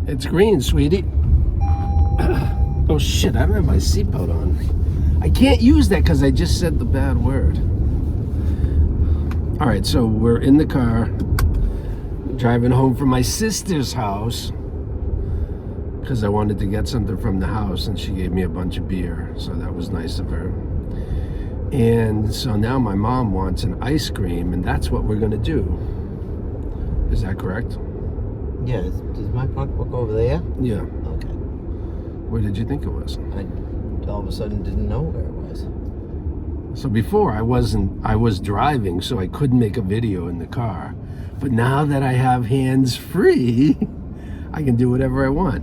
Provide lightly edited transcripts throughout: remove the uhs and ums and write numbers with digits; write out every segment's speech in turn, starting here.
It's green, sweetie. Oh shit, I don't have my seatbelt on. I can't use that because I just said the bad word. All right, so we're in the car, driving home from my sister's house because I wanted to get something from the house, and she gave me a bunch of beer, so that was nice of her. And so now my mom wants an ice cream, and that's what we're gonna do. Is that correct? Yeah, does my pocketbook over there? Yeah. Okay. Where did you think it was? I all of a sudden didn't know where it was. So before I was driving, so I couldn't make a video in the car. But now that I have hands free, I can do whatever I want.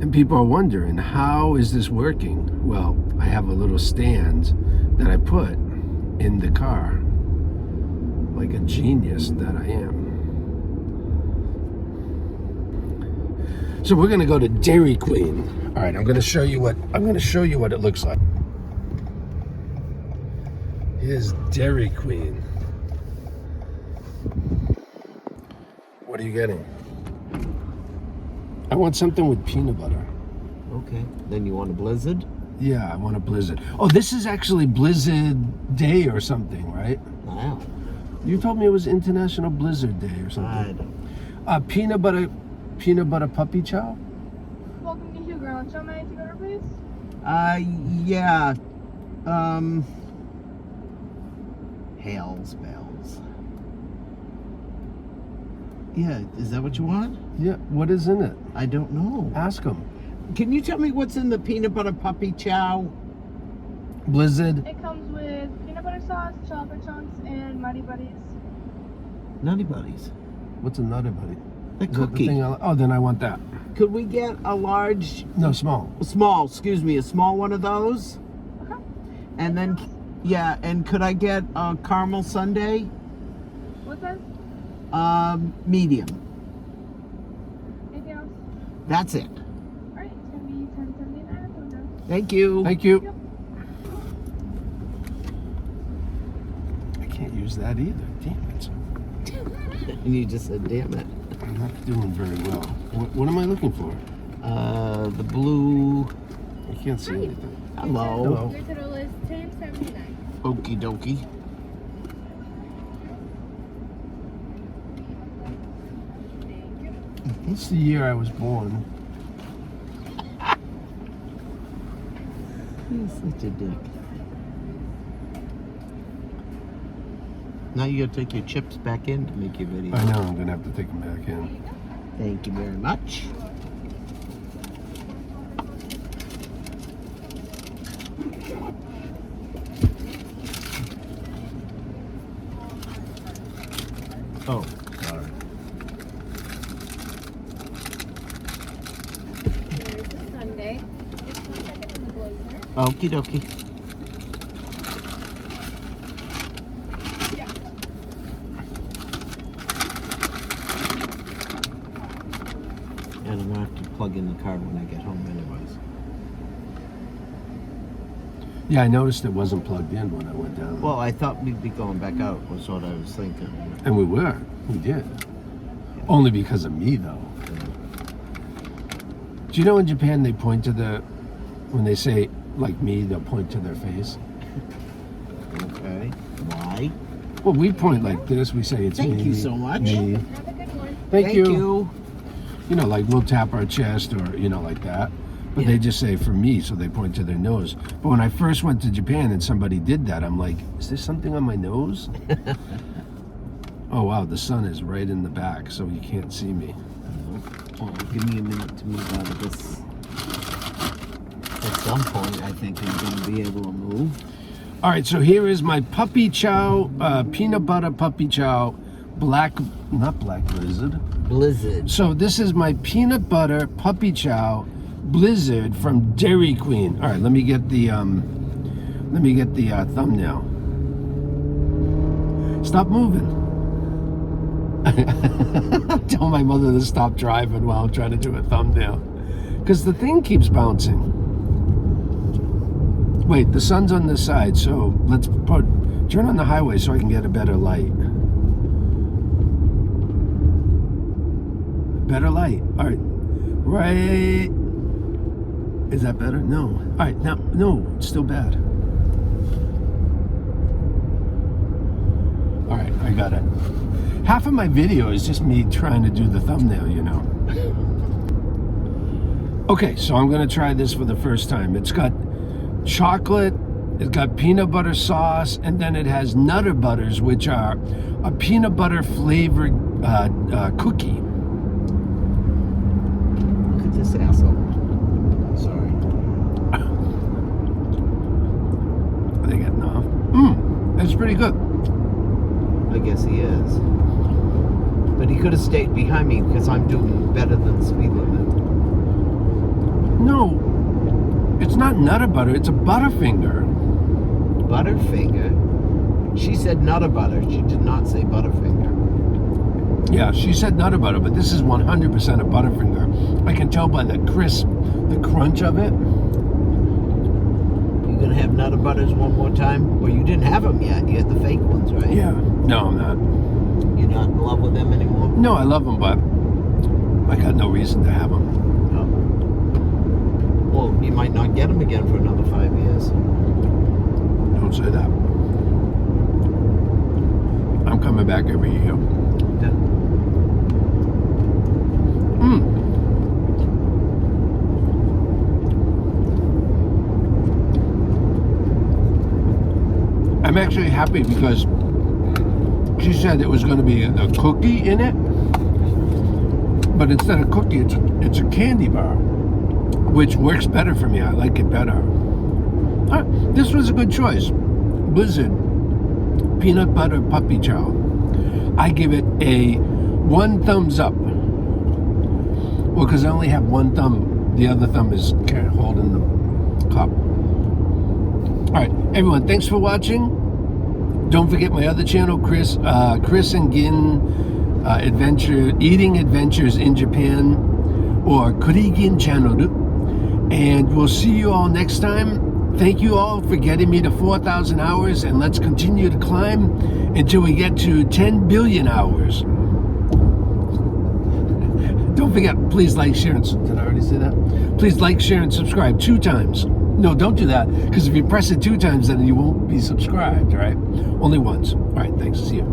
And people are wondering, how is this working? Well, I have a little stand that I put in the car, like a genius that I am. So we're gonna go to Dairy Queen. All right, I'm gonna show you what it looks like. Here's Dairy Queen. What are you getting? I want something with peanut butter. Okay. Then you want a Blizzard? Yeah, I want a Blizzard. Oh, this is actually Blizzard Day or something, right? Wow. You told me it was International Blizzard Day or something. I don't. Peanut butter puppy chow? Welcome to Hugo. Shall I take your order, please? Yeah. Hails bells. Yeah, is that what you want? Yeah, what is in it? I don't know. Ask them. Can you tell me what's in the peanut butter puppy chow? Blizzard. It comes with peanut butter sauce, chocolate chunks, and Mighty Buddies. Nutty Buddies. What's a Nutty Buddy? The Is that the cookie. thing oh, then I want that. Could we get a large, No, small. a small one of those? Okay. And then, yeah, and could I get a caramel sundae? What size? Medium. Anything else? That's it. Alright, it's gonna be 10.79. Thank you. Thank you. Yep. I can't use that either. Damn it. And you just said, damn it. I'm not doing very well. What am I looking for? The blue. I can't see anything. Hello. Hello. Your total is $10.79. Okie dokie. What's the year I was born? You're such a dick. Now you gotta take your chips back in to make your video. I know, I'm gonna have to take them back in. Thank you very much. Oh, sorry. There's the Sunday. Just 1 second on the Blizzard. Okie dokie. And I'm gonna have to plug in the car when I get home anyways. Yeah, I noticed it wasn't plugged in when I went down. Well, I thought we'd be going back out, was what I was thinking. And we were. We did. Only because of me, though. Do you know in Japan they point to when they say, like me, they'll point to their face? Okay. Why? Well, we point like this. We say it's me. Thank you so much. Me. Have a good one. Thank you. you. You know, like we'll tap our chest or, like that. But they just say for me, so they point to their nose. But when I first went to Japan and somebody did that, I'm like, is there something on my nose? Oh, wow, the sun is right in the back, so you can't see me. Oh, give me a minute to move out of this. At some point, I think I'm going to be able to move. All right, so here is my puppy chow, peanut butter puppy chow, not black Blizzard. Blizzard. So this is my peanut butter puppy chow Blizzard from Dairy Queen. All right, let me get the thumbnail. Stop moving. Tell my mother to stop driving while I'm trying to do a thumbnail, because the thing keeps bouncing. Wait, the sun's on this side, so let's turn on the highway so I can get a better light. Better light. All right. Right. Is that better? No. All right, now, no, it's still bad. All right, I got it. Half of my video is just me trying to do the thumbnail, you know. Okay, so I'm gonna try this for the first time. It's got chocolate, it's got peanut butter sauce, and then it has Nutter Butters, which are a peanut butter flavored cookie. Look at this asshole. Sorry. Are they getting off? That's pretty good. I guess he is. But he could have stayed behind me because I'm doing better than the speed limit. No, it's not Nutter Butter, it's a Butterfinger. Butterfinger? She said Nutter Butter. She did not say Butterfinger. Yeah, she said Nutter Butter, but this is 100% a Butterfinger. I can tell by the crisp, the crunch of it. You gonna have Nutter Butters one more time? Well, you didn't have them yet. You had the fake ones, right? Yeah. No, I'm not. You're not in love with them anymore? No, I love them, but I got no reason to have them. No. Well, you might not get them again for another 5 years. Don't say that. I'm coming back every year. Yeah. I'm actually happy because she said it was going to be a cookie in it, but instead of cookie, it's a candy bar, which works better for me. I like it better. This was a good choice. Blizzard peanut butter puppy chow. I give it a 1 thumbs up. Well, because I only have 1 thumb. The other thumb is holding the cup. All right, everyone, thanks for watching. Don't forget my other channel, Chris and Gin Eating Adventures in Japan, or Krigin channel. And we'll see you all next time. Thank you all for getting me to 4,000 hours, and let's continue to climb until we get to 10 billion hours. Don't forget, please like, share, and did I already say that? Please like, share, and subscribe 2 times. No, don't do that, because if you press it 2 times, then you won't be subscribed, all right? Only once. All right, thanks. See you.